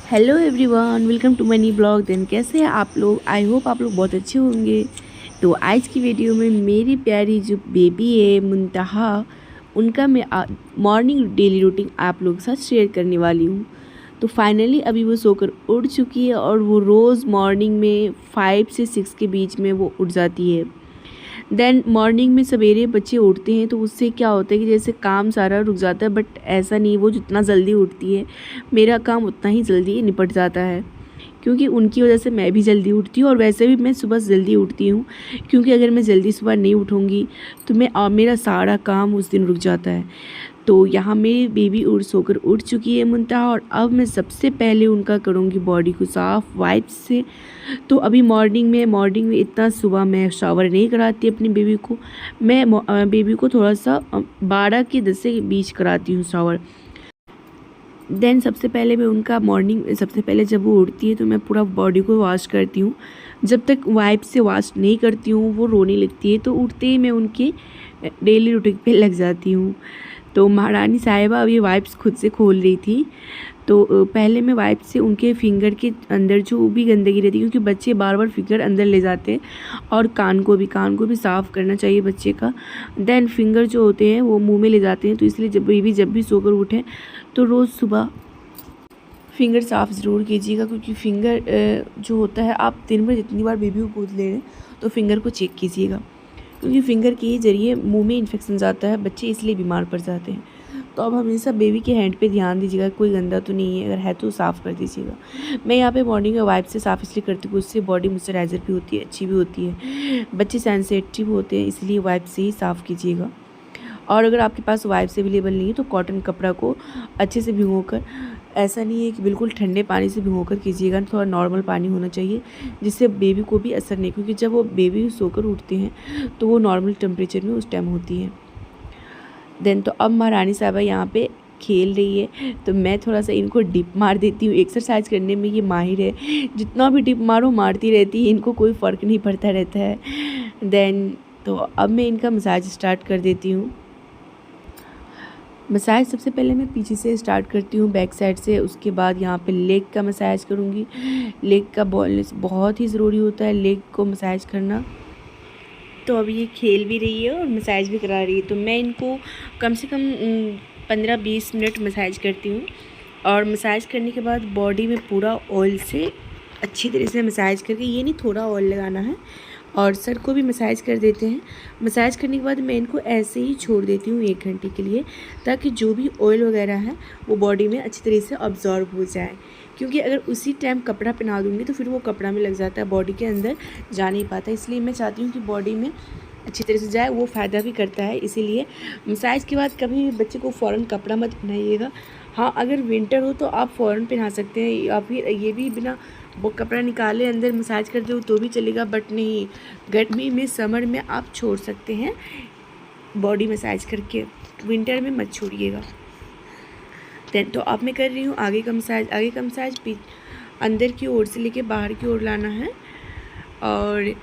Hello everyone, welcome to my new blog. Then कैसे हैं आप लोग? आई होप आप लोग बहुत अच्छे होंगे। तो आज की वीडियो में मेरी प्यारी जो बेबी है मुंतहा, उनका मैं मॉर्निंग डेली रूटीन आप लोगों के साथ शेयर करने वाली हूँ। तो फाइनली अभी वो सोकर उठ चुकी है और वो रोज़ मॉर्निंग में 5 से 6 के बीच में वो उठ जाती है। देन मॉर्निंग में सवेरे बच्चे उठते हैं तो उससे क्या होता है कि जैसे काम सारा रुक जाता है, बट ऐसा नहीं, वो जितना जल्दी उठती है मेरा काम उतना ही जल्दी निपट जाता है, क्योंकि उनकी वजह से मैं भी जल्दी उठती हूँ। और वैसे भी मैं सुबह जल्दी उठती हूँ, क्योंकि अगर मैं जल्दी सुबह नहीं उठूँगी तो मेरा सारा काम उस दिन रुक जाता है। तो यहाँ मेरी बेबी सोकर उठ चुकी है मुंतहा, और अब मैं सबसे पहले उनका करूँगी बॉडी को साफ़ वाइप से। तो अभी मॉर्निंग में इतना सुबह मैं शावर नहीं कराती अपनी बेबी को। मैं बेबी को थोड़ा सा 12 के 10 के बीच कराती हूँ शावर। देन सबसे पहले मैं उनका सबसे पहले जब वो उठती है तो मैं पूरा बॉडी को वॉश करती हूँ। जब तक वाइप से वॉश नहीं करती हूँ वो रोने लगती है, तो उठते ही मैं उनके डेली रूटीन पे लग जाती हूँ। तो महारानी साहिबा अभी वाइप्स खुद से खोल रही थी, तो पहले मैं वाइप से उनके फिंगर के अंदर जो भी गंदगी रहती है, क्योंकि बच्चे बार बार फिंगर अंदर ले जाते हैं, और कान को भी साफ़ करना चाहिए बच्चे का। देन फिंगर जो होते हैं वो मुंह में ले जाते हैं, तो इसलिए जब भी सोकर उठें तो रोज़ सुबह फिंगर साफ़ ज़रूर कीजिएगा, क्योंकि फिंगर जो होता है, आप दिन भर जितनी बार बेबी को गोद ले रहे हैं तो फिंगर को चेक कीजिएगा, क्योंकि फिंगर के ज़रिए मुंह में इन्फेक्शन जाता है, बच्चे इसलिए बीमार पड़ जाते हैं। तो अब हमेशा बेबी के हैंड पे ध्यान दीजिएगा, कोई गंदा तो नहीं है, अगर है तो साफ़ कर दीजिएगा। मैं यहाँ पे मॉर्निंग में वाइप से साफ़ इसलिए करती हूँ, उससे बॉडी मॉइस्चराइज़र भी होती है, अच्छी भी होती है। बच्चे सेंसिटिव होते हैं, इसलिए वाइप से ही साफ़ कीजिएगा। और अगर आपके पास वाइप्स अवेलेबल नहीं है तो कॉटन कपड़ा को अच्छे से भिगोकर, ऐसा नहीं है कि बिल्कुल ठंडे पानी से भिगोकर कीजिएगा, थोड़ा नॉर्मल पानी होना चाहिए, जिससे बेबी को भी असर नहीं, क्योंकि जब वो बेबी सोकर उठते हैं तो वो नॉर्मल टेम्परेचर में उस टाइम होती है। देन तो अब महारानी साहबा यहाँ पे खेल रही है, तो मैं थोड़ा सा इनको डिप मार देती हूँ। एक्सरसाइज करने में ये माहिर है, जितना भी डिप मारो मारती रहती है, इनको कोई फ़र्क नहीं पड़ता रहता है। देन तो अब मैं इनका मसाज स्टार्ट कर देती हूँ। मसाज सबसे पहले मैं पीछे से स्टार्ट करती हूँ, बैक साइड से। उसके बाद यहाँ पे लेग का मसाज करूँगी। लेग का बहुत ही ज़रूरी होता है, लेग को मसाज करना। तो अब ये खेल भी रही है और मसाज भी करा रही है, तो मैं इनको कम से कम 15-20 मिनट मसाज करती हूँ। और मसाज करने के बाद बॉडी में पूरा ऑयल से अच्छी तरह से मसाज करके, ये नहीं थोड़ा ऑयल लगाना है, और सर को भी मसाज कर देते हैं। मसाज करने के बाद मैं इनको ऐसे ही छोड़ देती हूँ 1 घंटे के लिए, ताकि जो भी ऑयल वगैरह है वो बॉडी में अच्छी तरह से अब्जॉर्ब हो जाए, क्योंकि अगर उसी टाइम कपड़ा पहना दूँगी तो फिर वो कपड़ा में लग जाता है, बॉडी के अंदर जा नहीं पाता। इसलिए मैं चाहती हूँ कि बॉडी में अच्छी तरह से जाए, वो फ़ायदा भी करता है। इसीलिए मसाज के बाद कभी भी बच्चे को फ़ौरन कपड़ा मत पहनाइएगा। हाँ, अगर विंटर हो तो आप फ़ौरन पहना सकते हैं, या फिर ये भी बिना वो कपड़ा निकाले अंदर मसाज कर दो तो भी चलेगा, बट नहीं, गर्मी में समर में आप छोड़ सकते हैं बॉडी मसाज करके, विंटर में मत छोड़िएगा। देन तो अब मैं कर रही हूँ आगे का मसाज अंदर की ओर से लेके बाहर की ओर लाना है, और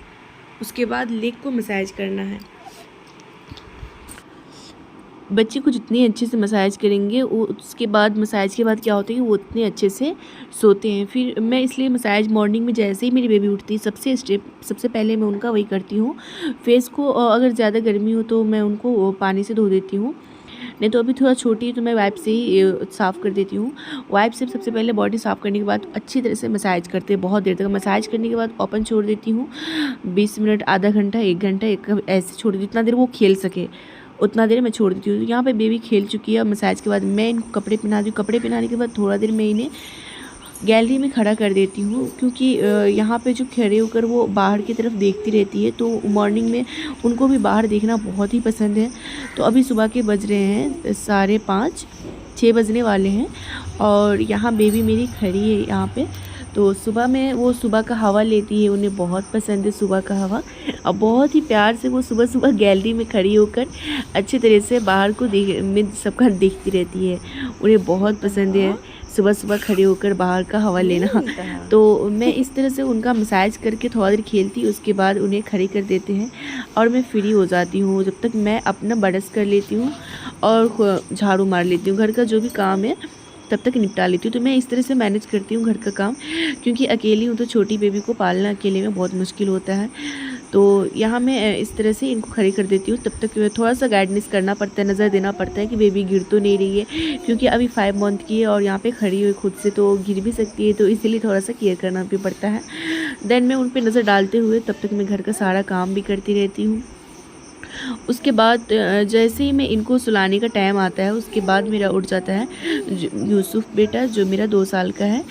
उसके बाद लेग को मसाज करना है। बच्चे को जितनी अच्छे से मसाज करेंगे वो, उसके बाद मसाज के बाद क्या होता है कि वो उतने अच्छे से सोते हैं। फिर मैं इसलिए मसाज मॉर्निंग में जैसे ही मेरी बेबी उठती है, सबसे पहले मैं उनका वही करती हूँ। फेस को अगर ज़्यादा गर्मी हो तो मैं उनको पानी से धो देती हूँ, नहीं तो अभी थोड़ा छोटी है तो मैं वाइप से ही साफ़ कर देती हूँ। वाइप से सबसे पहले बॉडी साफ़ करने के बाद अच्छी तरह से मसाज करते हैं, बहुत देर तक मसाज करने के बाद ओपन छोड़ देती हूँ। 20 मिनट, आधा घंटा, 1 घंटा ऐसे छोड़ देती हूँ, जितना देर वो खेल सके उतना देर मैं छोड़ देती हूँ। तो यहाँ पे बेबी खेल चुकी है। मसाज के बाद मैं इनको कपड़े पहना दी हूँ। कपड़े पहनाने के बाद थोड़ा देर मैं इन्हें गैलरी में खड़ा कर देती हूँ, क्योंकि यहाँ पे जो खड़े होकर वो बाहर की तरफ देखती रहती है, तो मॉर्निंग में उनको भी बाहर देखना बहुत ही पसंद है। तो अभी सुबह के बज रहे हैं 5:30, 6 बजने वाले हैं, और यहाँ बेबी मेरी खड़ी है यहाँ पे। तो सुबह में वो सुबह का हवा लेती है, उन्हें बहुत पसंद है सुबह का हवा, और बहुत ही प्यार से वो सुबह सुबह गैलरी में खड़ी होकर अच्छी तरह से बाहर को सबका देखती रहती है। उन्हें बहुत पसंद है सुबह सुबह खड़े होकर बाहर का हवा लेना। तो मैं इस तरह से उनका मसाज करके थोड़ा देर खेलती, उसके बाद उन्हें खड़े कर देते हैं और मैं फ्री हो जाती हूँ। जब तक मैं अपना ब्रश कर लेती हूँ और झाड़ू मार लेती हूँ, घर का जो भी काम है तब तक निपटा लेती हूँ। तो मैं इस तरह से मैनेज करती हूँ घर का काम, क्योंकि अकेली हूँ तो छोटी बेबी को पालना अकेले में बहुत मुश्किल होता है। तो यहाँ मैं इस तरह से इनको खड़ी कर देती हूँ। तब तक थोड़ा-सा गाइडेंस करना पड़ता है, नज़र देना पड़ता है कि बेबी गिर तो नहीं रही है, क्योंकि अभी 5 मंथ की है और यहाँ पे खड़ी हुई खुद से तो गिर भी सकती है, तो इसीलिए थोड़ा-सा केयर करना भी पड़ता है। देन मैं उन पे नज़र डालते हुए तब तक मैं घर का सारा काम भी करती रहती हूँ। उसके बाद जैसे ही मैं इनको सुलाने का टाइम आता है, उसके बाद मेरा उठ जाता है यूसुफ़ बेटा, जो मेरा 2 साल का है।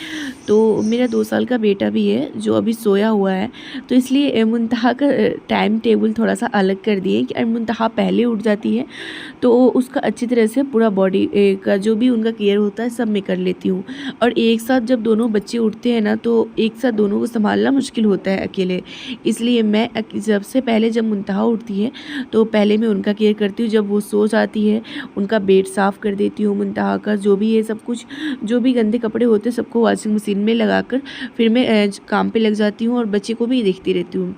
तो मेरा 2 साल का बेटा भी है जो अभी सोया हुआ है, तो इसलिए मुनतहा का टाइम टेबल थोड़ा-सा अलग कर दिए कि मुनतहा पहले उठ जाती है, तो उसका अच्छी तरह से पूरा बॉडी का जो भी उनका केयर होता है सब मैं कर लेती हूँ। और एक साथ जब दोनों बच्चे उठते हैं ना, तो एक साथ दोनों को सँभालना मुश्किल होता है अकेले। इसलिए मैं सबसे पहले जब मुनतहा उठती है तो पहले मैं उनका केयर करती हूँ। जब वो सो जाती है, उनका बेड साफ़ कर देती हूँ, मुनतहा का जो भी है सब कुछ, जो भी गंदे कपड़े होते हैं सबको वॉशिंग मशीन में लगाकर फिर मैं काम पे लग जाती हूँ और बच्चे को भी देखती रहती हूँ।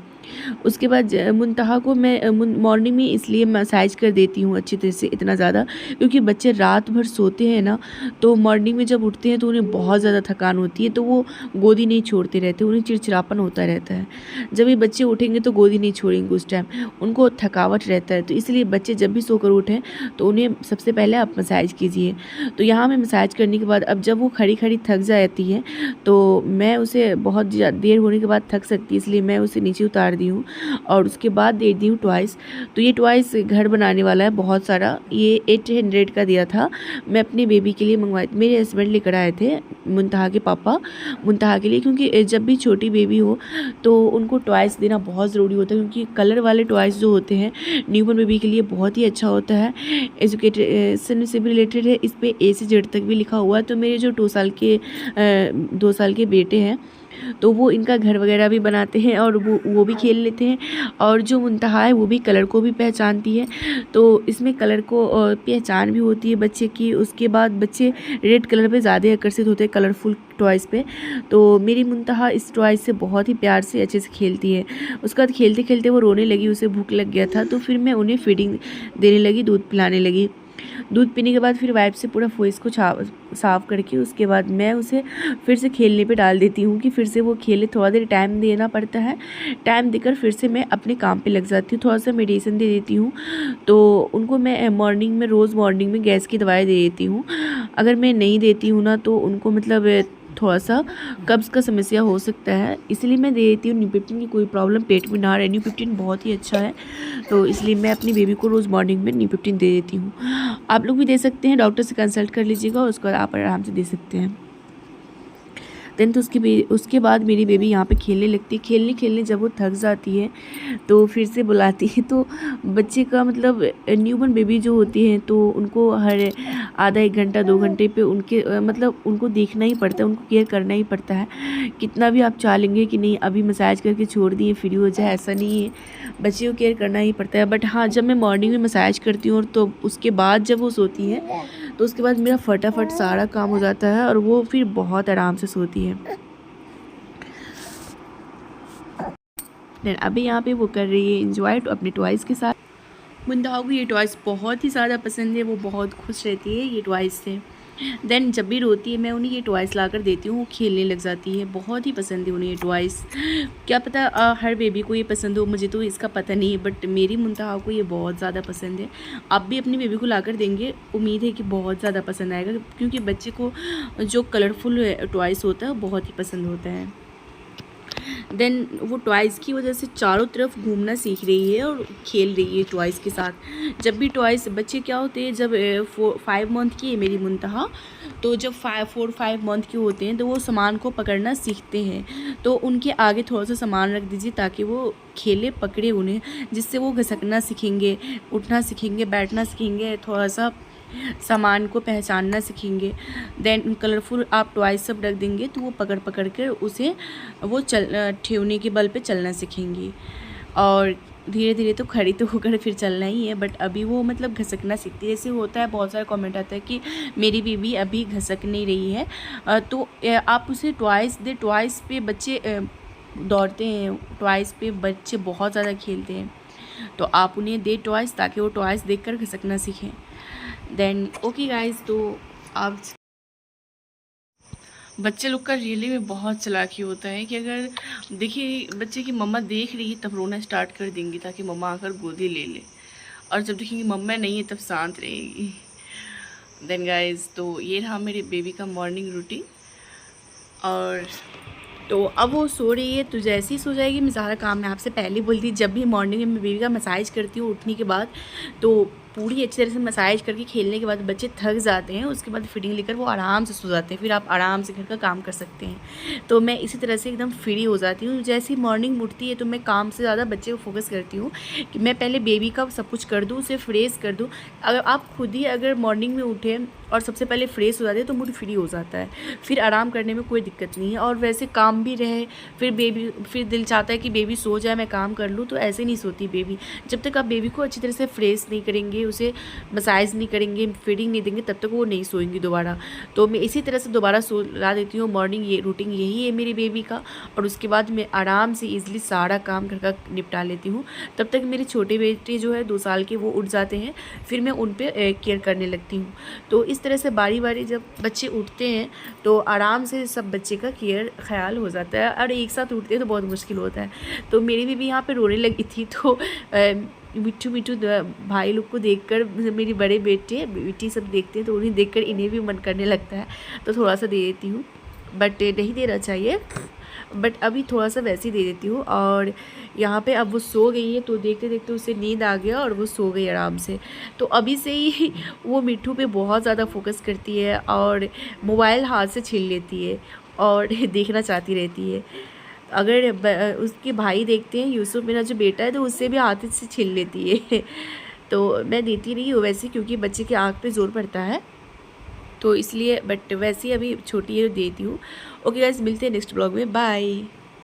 उसके बाद मुनतहा को मैं मॉर्निंग में इसलिए मसाज कर देती हूँ अच्छी तरह से, इतना ज़्यादा, क्योंकि बच्चे रात भर सोते हैं ना, तो मॉर्निंग में जब उठते हैं तो उन्हें बहुत ज़्यादा थकान होती है, तो वो गोदी नहीं छोड़ते रहते, उन्हें चिड़चिड़ापन होता रहता है। जब ये बच्चे उठेंगे तो गोदी नहीं छोड़ेंगे उस टाइम, उनको थकावट रहता है। तो इसलिए बच्चे जब भी सोकर उठें तो उन्हें सबसे पहले आप मसाज कीजिए। तो यहाँ मैं मसाज करने के बाद अब जब वो खड़ी खड़ी थक जाती है, तो मैं उसे बहुत देर होने के बाद थक सकती है, इसलिए मैं उसे नीचे उतार दी हूँ और उसके बाद दे दी हूँ टॉयज़। तो ये टॉयज़ घर बनाने वाला है बहुत सारा, ये 800 का दिया था, मैं अपनी बेबी के लिए मंगवाई, मेरे हस्बैंड लेकर आए थे, मुनतहा के पापा, मुनतहा के लिए, क्योंकि जब भी छोटी बेबी हो तो उनको टॉयज़ देना बहुत ज़रूरी होता है, क्योंकि कलर वाले टॉयज़ जो होते हैं न्यूबॉर्न बेबी के लिए बहुत ही अच्छा होता है। एजुकेशन से भी रिलेटेड है, इस पर A से Z तक भी लिखा हुआ है। तो मेरे जो 2 साल के बेटे हैं, तो वो इनका घर वगैरह भी बनाते हैं और वो भी खेल लेते हैं, और जो मुनतहा है वो भी कलर को भी पहचानती है। तो इसमें कलर को पहचान भी होती है बच्चे की। उसके बाद बच्चे रेड कलर पे ज़्यादा आकर्षित होते हैं, कलरफुल टॉयज़ पे। तो मेरी मुनतहा इस टॉयज़ से बहुत ही प्यार से अच्छे से खेलती है। उसके बाद खेलते खेलते वो रोने लगी, उसे भूख लग गया था, तो फिर मैं उन्हें फीडिंग देने लगी, दूध पिलाने लगी। दूध पीने के बाद फिर वाइप से पूरा फेस को साफ़ करके उसके बाद मैं उसे फिर से खेलने पे डाल देती हूँ कि फिर से वो खेले। थोड़ा देर टाइम देना पड़ता है, टाइम देकर फिर से मैं अपने काम पे लग जाती हूँ। थोड़ा सा मेडिसिन दे देती हूँ, तो उनको मैं मॉर्निंग में, रोज़ मॉर्निंग में गैस की दवाई दे देती हूँ। अगर मैं नहीं देती हूँ ना, तो उनको मतलब थोड़ा सा कब्ज़ का समस्या हो सकता है, इसलिए मैं दे देती हूँ न्यूपिप्टिन की। कोई प्रॉब्लम पेट में ना रहे, न्यूपिप्टिन बहुत ही अच्छा है, तो इसलिए मैं अपनी बेबी को रोज़ मॉर्निंग में न्यूपिप्टिन दे देती हूँ। आप लोग भी दे सकते हैं, डॉक्टर से कंसल्ट कर लीजिएगा, उसके बाद आप आराम से दे सकते हैं। देन तो उसके बाद मेरी बेबी यहाँ पे खेलने लगती है। खेलने खेलने जब वो थक जाती है तो फिर से बुलाती है। तो बच्चे का मतलब न्यूबॉर्न बेबी जो होती हैं, तो उनको हर आधा 1 घंटा 2 घंटे पे उनके मतलब उनको देखना ही पड़ता है, उनको केयर करना ही पड़ता है। कितना भी आप चाह लेंगे कि नहीं अभी मसाज करके छोड़ दिए फ्री हो जाए, ऐसा नहीं है, बच्चे को केयर करना ही पड़ता है। बट हाँ, जब मैं मॉर्निंग में मसाज करती हूँ तो उसके बाद जब वो सोती है, तो उसके बाद मेरा फटाफट सारा काम हो जाता है और वो फिर बहुत आराम से सोती है। देन अभी यहाँ पे वो कर रही है एंजॉय अपने टॉयज़ के साथ। मुनतहा को ये टॉयज़ बहुत ही ज़्यादा पसंद है, वो बहुत खुश रहती है ये टॉयज़ से। देन जब भी रोती है मैं उन्हें ये टॉयज़ ला कर देती हूँ, वो खेलने लग जाती है। बहुत ही पसंद है उन्हें ये टॉयज़। क्या पता हर बेबी को ये पसंद हो, मुझे तो इसका पता नहीं है, बट मेरी मुनतहा को ये बहुत ज़्यादा पसंद है। आप भी अपनी बेबी को ला कर देंगे, उम्मीद है कि बहुत ज़्यादा पसंद आएगा, क्योंकि बच्चे को जो कलरफुल टॉयज़ होता है वो बहुत ही पसंद होता है। देन वो टॉयज़ की वजह से चारों तरफ घूमना सीख रही है और खेल रही है टॉयज़ के साथ। जब भी टॉयज़ बच्चे क्या होते हैं, जब 5 मंथ की है मेरी मुनतहा, तो जब 4-5 मंथ के होते हैं तो वो सामान को पकड़ना सीखते हैं। तो उनके आगे थोड़ा सा सामान रख दीजिए ताकि वो खेले, पकड़े उन्हें, जिससे वो घसकना सीखेंगे, उठना सीखेंगे, बैठना सीखेंगे, थोड़ा सा सामान को पहचानना सीखेंगे। देन कलरफुल आप टॉयज सब रख देंगे तो वो पकड़ पकड़ कर उसे वो ठेवने के बल पे चलना सीखेंगी। और धीरे धीरे तो खड़ी तो होकर फिर चलना ही है, बट अभी वो मतलब घसकना सीखती है। जैसे होता है, बहुत सारे कमेंट आता है कि मेरी बेबी अभी घसक नहीं रही है, तो आप उसे टॉयज़ दे। टॉयज़ पे बच्चे दौड़ते हैं, टॉयज़ पे बच्चे बहुत ज़्यादा खेलते हैं, तो आप उन्हें दे टॉयज़ ताकि वो टॉयज़ देखकर घसकना सीखें। देन ओके गाइस, तो आप बच्चे लोग का रियली में बहुत चालाकी होता है कि अगर देखिए बच्चे की मम्मा देख रही है तब रोना स्टार्ट कर देंगी ताकि मम्मा आकर गोदी ले ले, और जब देखेंगी मम्मा नहीं है तब शांत रहेगी। देन गाइज, तो ये रहा मेरे बेबी का मॉर्निंग रूटीन। और तो अब वो सो रही है, तो जैसे ही सो जाएगी मैं सारा काम मैं आपसे पहले बोल दी, जब भी मॉर्निंग में मैं बेबी का मसाज करती हूँ उठने के बाद, तो पूरी अच्छी तरह से मसाज करके खेलने के बाद बच्चे थक जाते हैं, उसके बाद फीडिंग लेकर वो आराम से सो जाते हैं, फिर आप आराम से घर का काम कर सकते हैं। तो मैं इसी तरह से एकदम फ्री हो जाती हूँ। जैसे ही मॉर्निंग उठती है तो मैं काम से ज़्यादा बच्चे को फोकस करती हूँ कि मैं पहले बेबी का सब कुछ कर दूँ, उसे फ्रेश कर दूँ। अगर आप खुद ही अगर मॉर्निंग में उठे और सबसे पहले फ्रेश हो जाते हैं तो मूड फ्री हो जाता है, फिर आराम करने में कोई दिक्कत नहीं है। और वैसे काम भी रहे, फिर दिल चाहता है कि बेबी सो जाए मैं काम कर लूँ, तो ऐसे नहीं सोती बेबी। जब तक आप बेबी को अच्छी तरह से फ्रेश नहीं करेंगे, उसे मसाज नहीं करेंगे, फीडिंग नहीं देंगे, तब तक वो नहीं सोएंगी दोबारा। तो मैं इसी तरह से दोबारा सोला देती हूँ। मॉर्निंग ये रूटीन यही है मेरी बेबी का। और उसके बाद मैं आराम से ईजिली सारा काम घर का निपटा लेती हूँ। तब तक मेरे छोटे बेटे जो है 2 साल के, वो उठ जाते हैं, फिर मैं उन पर केयर करने लगती हूँ। तो इस तरह से बारी बारी जब बच्चे उठते हैं तो आराम से सब बच्चे का केयर ख्याल हो जाता है, और एक साथ उठते हैं तो बहुत मुश्किल होता है। तो मेरी बेबी यहाँ पे रोने लगी थी, तो मिट्टू मिट्टू भाई लोग को देखकर, मेरी बड़े बेटे बेटी सब देखते हैं तो उन्हें देखकर इन्हें भी मन करने लगता है, तो थोड़ा सा दे देती हूँ, बट नहीं देना चाहिए, बट अभी थोड़ा सा वैसे ही दे देती हूँ। और यहाँ पे अब वो सो गई है, तो देखते देखते उसे नींद आ गया और वो सो गई आराम से। तो अभी से ही वो मिट्टू पे बहुत ज़्यादा फोकस करती है और मोबाइल हाथ से छीन लेती है और देखना चाहती रहती है। अगर उसके भाई देखते हैं, यूसुफ मेरा जो बेटा है, तो उससे भी हाथ से छीन लेती है। तो मैं देती नहीं हूँ वैसे, क्योंकि बच्चे की आँख पे ज़ोर पड़ता है, तो इसलिए, बट वैसे ही अभी छोटी है तो देती हूँ। ओके गाइस, मिलते हैं नेक्स्ट ब्लॉग में, बाय।